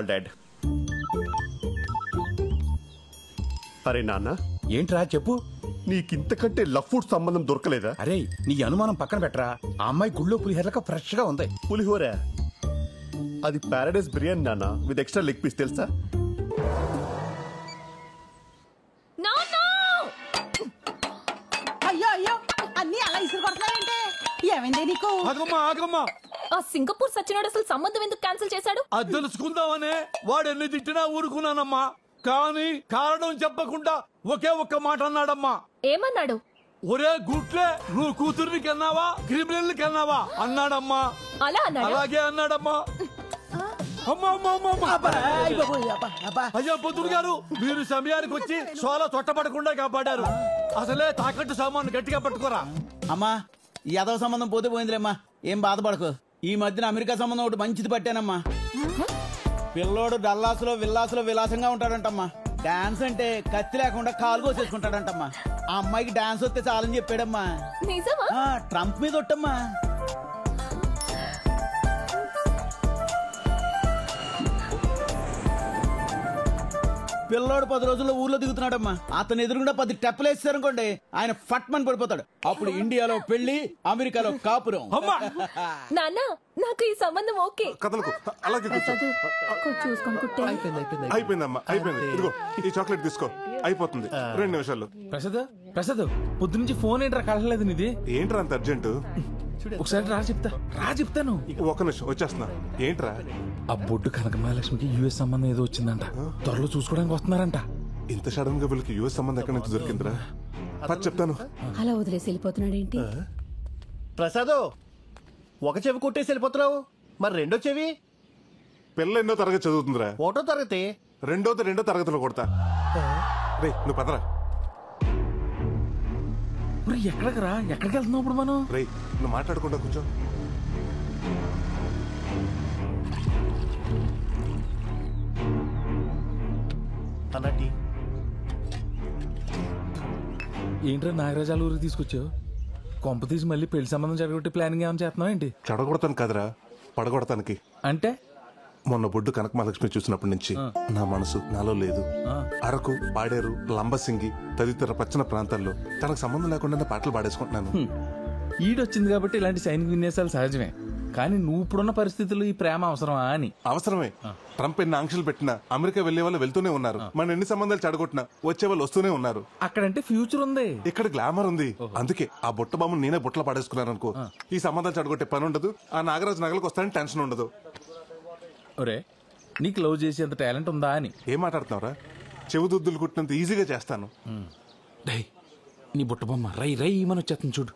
Call dad. అరే నాన్న, ఏంట్రా చెప్పు. నీకింతకంటే లఫ్డ్ సంబంధం దొరకలేదా? అరే నీ అనుమానం పక్కన పెట్టరా, ఆ అమ్మాయి గుళ్ళో పులిహోరక ఫ్రెష్ గా ఉంది. పులిహోర అది ప్యారడైస్ బిర్యానీ నాన్న, విత్ ఎక్స్ట్రా లెగ్ పీస్ తెలుసా? అయ్యో అయ్యో అన్ని అలా ఇసురు కొడతాయంటే ఏమైంది నీకు? ఆగమ్మా ఆ సింగపూర్ సచ్చినాడు అసలు సంబంధం ఎందుకు క్యాన్సిల్ చేశాడు? అది తెలుసుకుందామనే వాడు ఎన్ని తిట్టినా ఊరుకున్నానమ్మా. కానీ కారణం చెప్పకుండా ఒకే ఒక్క మాట అన్నాడమ్మా. ఏమన్నాడు? ఒరే గుట్లే, నువ్వు కూతుర్ని కన్నావా క్రిమినల్ కన్నావా అన్నాడమ్మా. అలా అన్నాడు? అలాగే అన్నాడమ్మా. అయ్యా పొద్దుడు గారు, మీరు సమయానికి వచ్చి సోలా తొట్టపడకుండా కాపాడారు. అసలే తాకట్టు సామాను గట్టిగా పట్టుకోరా. అమ్మా ఈ యాదవ సంబంధం పోతే పోయిందిలేమ్మా, ఏం బాధపడకు. ఈ మధ్యన అమెరికా సంబంధం ఒకటి మంచిది పట్టానమ్మా. పిల్లోడు డల్లాసులో విల్లాసులో విలాసంగా ఉంటాడంటమ్మా. డాన్స్ అంటే కత్తి లేకుండా కాలు కోసేసుకుంటాడంటమ్మా. ఆ అమ్మాయికి డాన్స్ వస్తే చాలని చెప్పాడమ్మా. నిజమా? ట్రంప్ మీద ఒట్టమ్మా. పిల్లోడు 10 రోజుల్లో ఊర్లో దిగుతున్నాడమ్మా. అతను ఎదురుగుండా 10 టెప్పలు వేస్తారనుకోండి, ఆయన ఫట్మని పడిపోతాడు. అప్పుడు ఇండియాలో పెళ్లి, అమెరికాలో కాపురం. నాన్న నాకు ఈ సంబంధం ఓకే. కథలకు అలాగే కూర్చో. అయిపోయిందమ్మా, అయిపోయింది. ఇదిగో ఈ చాక్లెట్ తీసుకో, అయిపోతుంది 2 నిమిషాల్లో. ప్రసాద్ పొద్దు నుంచి ఫోన్ ఏంట్రా కలలేదు నీది? ఏంట్రా అంత అర్జెంటు? ఒకసారి చెప్తాను. ఒక్క నిమిషం వచ్చేస్తున్నా. ఏంట్రా? ఆ బొడ్డు కనక మహాలక్ష్మికి యుఎస్ సంబంధం ఏదో వచ్చిందంట, త్వరలో చూసుకోవడానికి వస్తున్నారంట. ఇంత సడన్ గా వీళ్ళకి యుఎస్ సంబంధం ఎక్కడి నుంచి దొరికిందిరా? పది చెప్తాను. అలా వదిలేసి వెళ్ళిపోతున్నాడు ఏంటి? ప్రసాద్, ఒక చెవి కొట్టేసి వెళ్ళిపోతున్నావు, మరి రెండో చెవి? పిల్ల ఎన్నో తరగతి చదువుతుందిరా? 1వ తరగతి. రెండో తరగతిలో కొడతా. రే నువ్వు పదరా. ఎక్కడికి వెళ్తున్నావు ఇప్పుడు మనం? రే నువ్వు మాట్లాడకుండా కూర్చో. అన్నటి ఏంట్రా నాగరాజాల ఊరికి తీసుకొచ్చావు? కొంప తీసి మళ్ళీ పెళ్లి సంబంధం జరగొట్టి ప్లానింగ్ ఏమైనా చేస్తున్నావు ఏంటి? చెడగొడతాను కదరా, పడగొడతానికి. అంటే మొన్న బొడ్డు కనక మహాలక్ష్మి చూసినప్పటి నుంచి నా మనసు నాలో లేదు. అరకు, పాడేరు, లంబసింగి తదితర పచ్చని ప్రాంతాల్లో తనకు సంబంధం లేకుండా పాటలు పాడేసుకుంటున్నాను. ఈడొచ్చింది కాబట్టి ఇలాంటి సైనిక విన్యాసాలు సహజమే. కానీ నువ్వు ఇప్పుడున్న పరిస్థితుల్లో ఈ ప్రేమ అవసరమా అని? అవసరమే. ట్రంప్ ఎన్ని ఆంక్షలు పెట్టినా అమెరికా వెళ్లే వాళ్ళు వెళ్తూనే ఉన్నారు. మన ఎన్ని సంబంధాలు చెడగొట్టినా వచ్చే వాళ్ళు వస్తూనే ఉన్నారు. అక్కడంటే ఫ్యూచర్ ఉంది, ఇక్కడ గ్లామర్ ఉంది. అందుకే ఆ బుట్ట బామ్మను నేనే బుట్టలు పాడేసుకున్నాను అనుకో, ఈ సంబంధాలు చెడగొట్టే పని ఉండదు. ఆ నాగరాజు నగలకు వస్తానని టెన్షన్ ఉండదు. ఒరే నీకు లవ్ చేసేంత టాలెంట్ ఉందా అని? ఏం మాట్లాడుతున్నావురా? చెవుదుద్దులు కుట్టినంత ఈజీగా చేస్తాను. డై నీ బుట్ట బొమ్మ రై రై మన వచ్చేస్తుంది చూడు.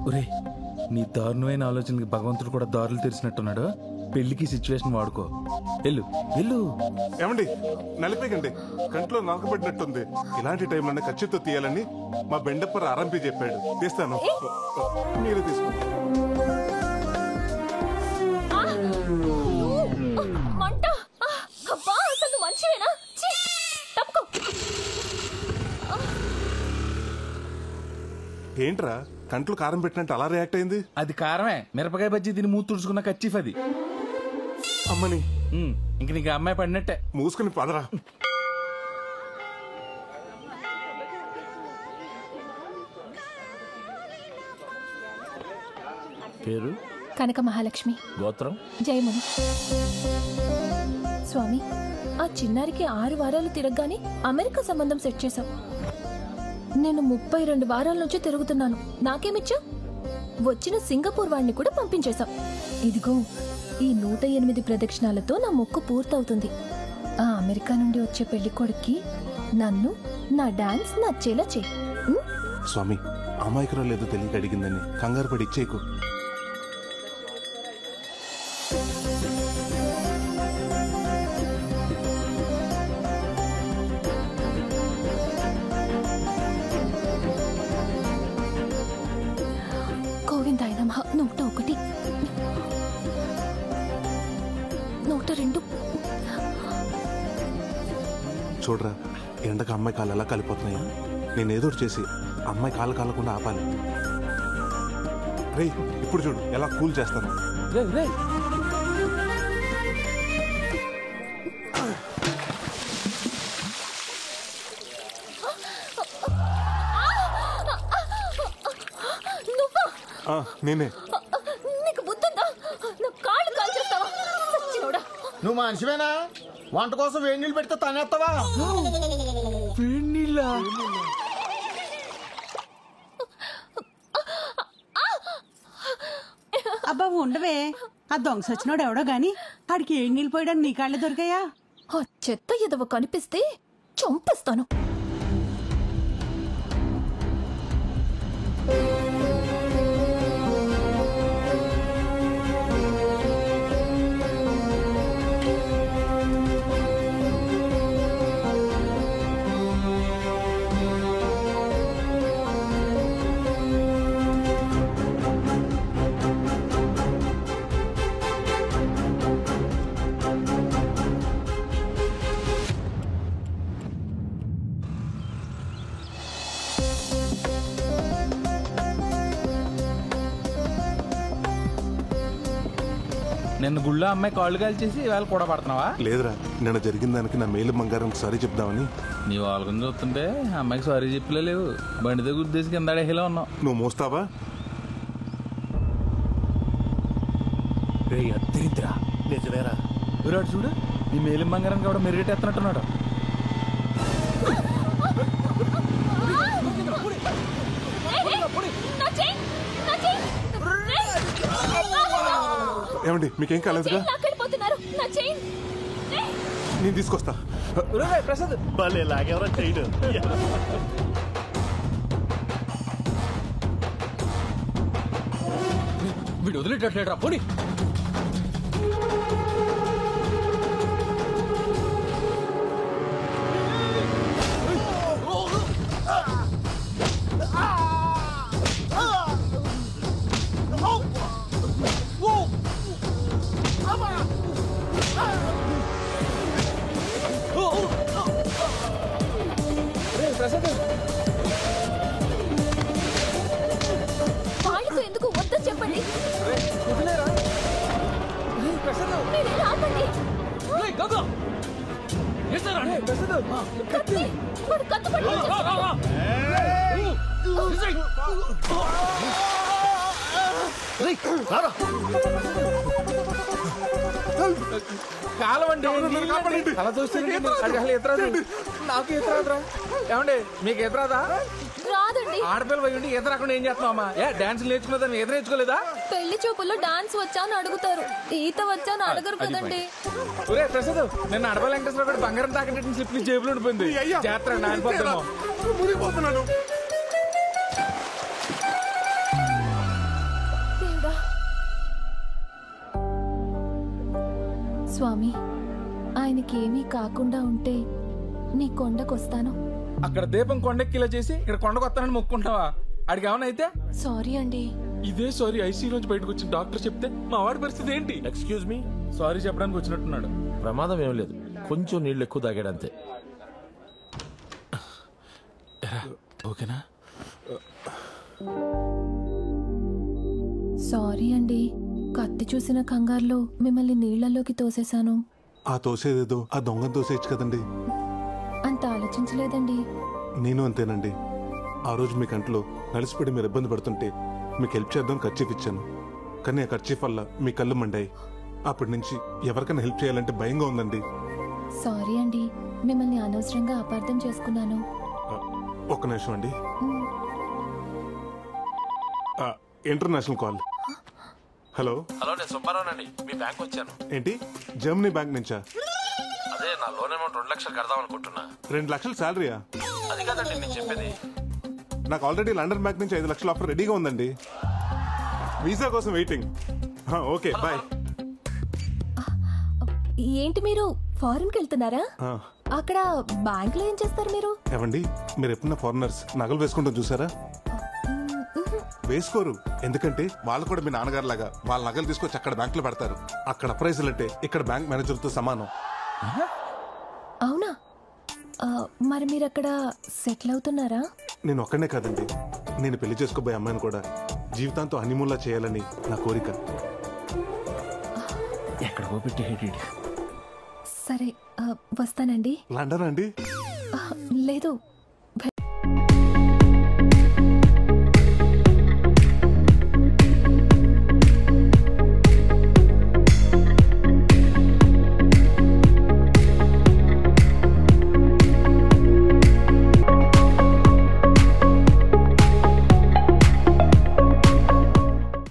ఒరే నీ దారుణమైన ఆలోచనకి భగవంతుడు కూడా దారులు తెరిచినట్టున్నాడు. పెళ్లికి సిచ్యువేషన్ వాడుకో. వెళ్ళు వెళ్ళు. ఏమండి నలిపేకండి, కంట్లో నలకబడినట్టుంది. ఇలాంటి టైంలోనే ఖచ్చితంగా తీయాలని మా బెండప్పర్ ఆరంపి చెప్పాడు. తీస్తాను, మీరు తీసుకోండి. ఏంట్రా కంట్లో కారం పెట్టినట్టు అలా రియాక్ట్ అయింది? అది కారమే, మిరపకాయ బజ్జీ తిని మూతి తుడుచుకున్న కచ్చిఫ్ అది. అమ్మని ఇంక నీకు అమ్మాయి పడినట్టే. మూసుకుని పదరా. పేరు కనక మహాలక్ష్మి, గోత్రం జయముని. స్వామి, ఆ చిన్నారికి 6 వారాలు తిరగగానే అమెరికా సంబంధం సెట్ చేశాం. నేను 32 వారాల నుంచి తిరుగుతున్నాను. నాకేమిచ్చా? వచ్చిన సింగపూర్ వాడిని కూడా పంపించేశాం. ఇదిగో ఈ 108 ప్రదక్షిణాలతో నా మొక్కు పూర్తవుతుంది. ఆ అమెరికా నుండి వచ్చే పెళ్లి కొడుక్కి నన్ను నా డాన్స్ నచ్చేలా చేయి. స్వామి, అమాయకురాలు లేదో తెలియక అడిగిందని కంగారు పడి ఇచ్చేయకు. గోవిందాయ నమః. 101, 102. చూడరా, ఎండకు అమ్మాయి కాళ్ళు ఎలా కాలిపోతున్నాయా? నేను ఏదో ఒకటి చేసి అమ్మాయి కాళ్ళు కాలకుండా ఆపాలి. రే ఇప్పుడు చూడు ఎలా కూల్ చేస్తాను. నేనే. నీకు బుద్ధుందా? నా కాళ్ళు కాల్చేస్తావా? సచ్చినోడా. నువ్వు మనిషివేనా? వంట కోసం వేడి నీళ్ళు పెడితే తనేస్తావా? అబ్బా ఉండవే, ఆ దొంగ సచ్చినోడు ఎవడో గాని ఆడికి ఏడు నీళ్ళు పోయడానికి నీ కాళ్ళే దొరికాయా? ఆ చెత్త ఎదవ కనిపిస్తే చంపేస్తాను. నిన్న గుళ్ళో అమ్మాయి కాళ్ళు కాల్చేసి ఇవాళ కూడా పడుతున్నావా? లేదురా, నిన్న జరిగిన దానికి నా మేలు బంగారం సారీ చెప్దామని. నీ వాళ్ళని చూస్తుంటే అమ్మాయికి సారీ చెప్పలే లేవు. బండి దగ్గర ఉద్దేశం కింద అడేలా ఉన్నావు. నువ్వు మోస్తావా? నిజమేరా. విరాట్ చూడు, నీ మేలిం బంగారానికి కూడా మెరుగెట్టేస్తున్నట్టున్నాడు. ఏమండి మీకేం కాలేదుగా? నేను తీసుకొస్తా. ప్రసాద్ భలే లాగేవరా చేయడు. వీడు వదిలేటట్లేట్రా పోనీ. వాళ్ళతో ఎందుకు వద్దని చెప్పండి. మీరే ఆపండి. కత్తి, వాడు కత్తి పట్టుకొని కాలవండి అలా చూస్తే నాకు ఎదురాదురా. ఏమండి మీకు ఎదురాదా? రాదండి. ఆడపిల్ల పోయి ఈత రాకుండా ఏం చేస్తున్నావమ్మా? డాన్స్ నేర్చుకున్నదా? ఈత నేర్చుకోలేదా? పెళ్లి చూపుల్లో డాన్స్ వచ్చా అని అడుగుతారు, ఈత వచ్చా అని అడగరు కదండి. ఒరే ప్రసాద్, నిన్న అడవ వెంకటేశ్వర గారు బంగారం తాకట్టు స్లిప్ జేబులో ఉండిపోయింది. జాతర నానిపోతామో. స్వామి, ఆయనకి ఏమీ కాకుండా ఉంటే నీ కొండకొస్తాను. అక్కడ దీపం కొండెక్కిలా చేసి ఇక్కడ కొండకు వస్తానని మొక్కుంటావా? అడిగి ఏమన్నా అయితే? సారీ అండి. ఇదే సారీ ఐసీ నుంచి బయటకు వచ్చిన డాక్టర్ చెప్తే మా వాడి పరిస్థితి ఏంటి? ఎక్స్క్యూజ్ మీ, సారీ చెప్పడానికి వచ్చినట్టున్నాడు. ప్రమాదం ఏం లేదు, కొంచెం నీళ్ళు ఎక్కువ తాగాడు అంతే. ఓకేనా? సారీ అండి, కత్తి చూసిన కంగారులో మిమ్మల్ని నీళ్లలోకి తోసేశాను. ఆ తోసేదేదో ఆ దొంగను తోసేయచ్చు కదండి. అంత ఆలోచించలేదండి. నేను అంతేనండి. ఆ రోజు మీ కంట్లో కలిసిపడి మీరు ఇబ్బంది పడుతుంటే మీకు హెల్ప్ చేద్దాం కర్చీఫ్ ఇచ్చాను. కానీ ఆ కర్చీఫ్ వల్ల మీ కళ్ళు మండాయి. అప్పటి నుంచి ఎవరికైనా హెల్ప్ చేయాలంటే భయంగా ఉందండి. సారీ అండి, మిమ్మల్ని అనవసరంగా అపార్థం చేసుకున్నాను. ఒక్క నిమిషం అండి. International call. హలో హలో, నేను సుబ్బారావునండి. మీ బ్యాంక్ వచ్చాను. ఏంటి, జర్మనీ బ్యాంక్ నుంచా? అదే నా లోన్ అమౌంట్ 2 లక్షలు కడదాం అనుకుంటున్నా. 2 లక్షలు శాలరీయా? అది కాదండి నేను చెప్పేది. నాకు ఆల్రెడీ లండన్ బ్యాంక్ నుంచి 5 లక్షల ఆఫర్ రెడీగా ఉందండి. వీసా కోసం వెయిటింగ్. Okay bye. ఏంటి మీరు ఫారెన్కి వెళ్తున్నారా? అక్కడ బ్యాంక్ లో ఏం చేస్తారు మీరు? ఏవండి, మీరు ఎప్పుడన్నా ఫారినర్స్ నగలు వేసుకుంటాం చూసారా? వేసుకోరు. ఎందుకంటే వాళ్ళు కూడా మీ నాన్నగారు లాగా వాళ్ళ నగలు తీసుకొచ్చి అక్కడ బ్యాంక్ లో పెడతారు. అక్కడ అప్రైజల్ అంటే ఇక్కడ బ్యాంక్ మేనేజర్ తో సమానం. అవునా? మరి మీరు అక్కడ సెటిల్ అవుతున్నారా? నేను ఒక్కనే కాదండి, నేను పెళ్లి చేసుకోబోయే అమ్మాయిని కూడా జీవితాంతో హనీమూన్లా చేయాలని నా కోరిక. ఎక్కడికో పెట్టి సరే వస్తానండి. లండన్ అండి? లేదు